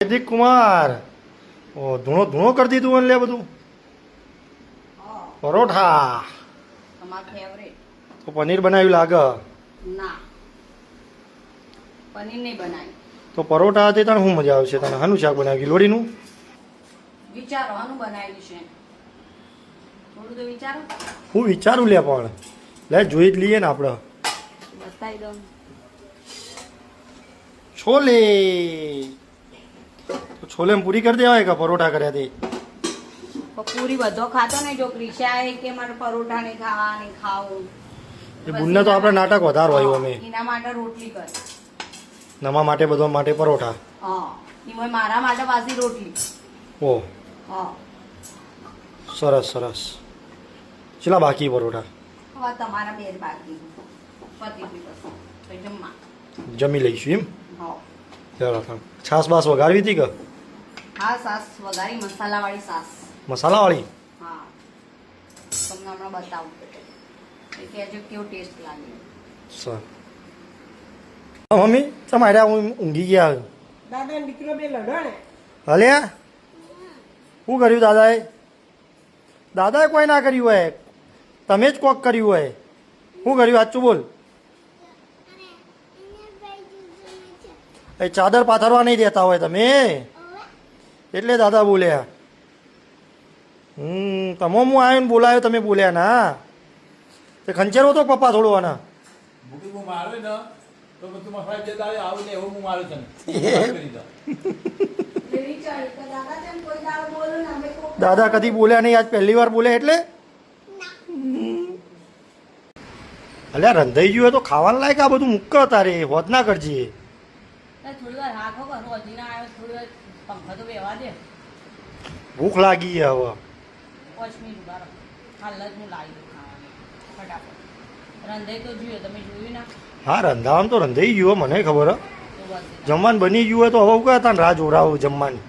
વૈદિક કુમાર ઓ ધૂણો ધૂણો કરી દીધું એટલે બધું પરોઠા તો પનીર બનાવ્યું લાગે ના પનીર નહીં બનાવી તો પરોઠા હતી તને શું મજા આવશે તને હાનું શાક બનાવ્યું ગિલોડીનું વિચારો આનું બનાવ્યું છે થોડું તો વિચારો હું વિચારું લે પણ લે જોઈ જ લઈએ ને આપણે બતાવી દઉં છોલે તો છોલે પૂરી કરી દેવાય કે પરોઠા કર્યા તે પૂરી બધો ખાતો ને જો ક્રિશા કે મારે પરોઠા નહીં ખાવા નહીં ખાવું એ બુનને તો આપણે નાટક વધારે હોય અમે એના માટે રોટલી કર નમા માટે બધો માટે પરોઠા હા એમાં મારા માટે પાછી રોટલી ઓ હા સરસ સરસ ચલા બાકી પરોઠા હવે તમારા બે બાકી પતિ પછી જમવા જમી લઈશું એમ હા ચાલો છાસ બાસ વગાડવી હતી કે હા સાસ વઘારી મસાલાવાળી સાસ મસાલાવાળી હા તમને હમણાં બતાવું એ કહેજો કેવો ટેસ્ટ લાગે સર મમ્મી તમારે હું ઊંઘી ગયા દાદા દીકરો બે લડે હલે શું કર્યું દાદાએ દાદાએ કોઈ ના કર્યું હોય તમે જ કોક કર્યું હોય શું કર્યું સાચું બોલ એ ચાદર પાથરવા નહીં દેતા હોય તમે એટલે દાદા બોલ્યા તમે હું આવ્યો ને બોલાયો તમે બોલ્યા ના તે ખંચેરો તો પપ્પા થોડો આના દાદા કદી બોલ્યા નહીં આજ પહેલી વાર બોલ્યા એટલે અલ્યા રંધાઈ ગયું હોય તો ખાવાનું લાયક આ બધું મૂક તારે હોત ના કરજે થોડી વાર હાથો કરો હજી ના આવ્યો થોડી વાર પંખા તો બેવા દે ભૂખ લાગી છે હવે 5 મિનિટ બાર હાલ જ હું લાવી દઉં ખાવાનું ફટાફટ રંધાઈ તો જોઈએ તમે જોયું ના હા રંધાવાનું તો રંધાઈ ગયું મને ખબર હે તો બસ જમવાનું બની ગયું હોય તો હવે કહે તાને રાહ જોરાવું જમવાની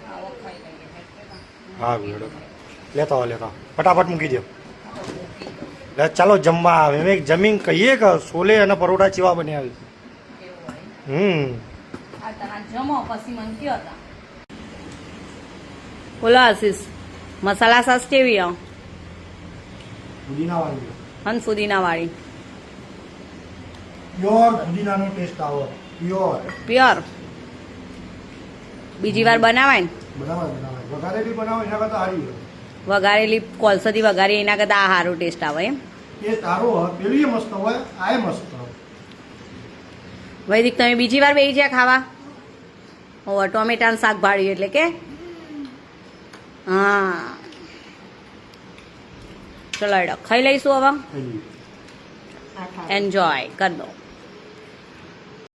આવો ખાઈ લઈએ હા બેડો લેતા હો લેતા ફટાફટ મૂકી દો લે ચાલો જમવા આવે મેં જમીન કહીએ કે છોલે અને પરોઠા ચેવા બન્યા એવું હોય આ તારા જમો પછી મન કયો હતા બોલો આશીષ મસાલા સાસ કેવી આવ પુદીનાવાળી હન ફુદીના વાળી પ્યોર પુદીનાનો ટેસ્ટ આવે પ્યોર પ્યોર બીજી વાર બનાવાય ને બનાવાય વઘારેલી બનાવો એના કરતાં સારી હોય વઘારેલી કોલસોથી વઘારી એના કરતાં આ સારો ટેસ્ટ આવે એમ ટેસ્ટ સારો હોય પેલી મસ્ત હોય આ મસ્ત હોય વૈદિક તમે બીજી વાર બેસી જ્યાં ખાવા ઓવર ટોમેટાનું શાક ભાળ્યું એટલે કે હા ચલો એડો ખાઈ લઈશું હવે એન્જોય કરી દો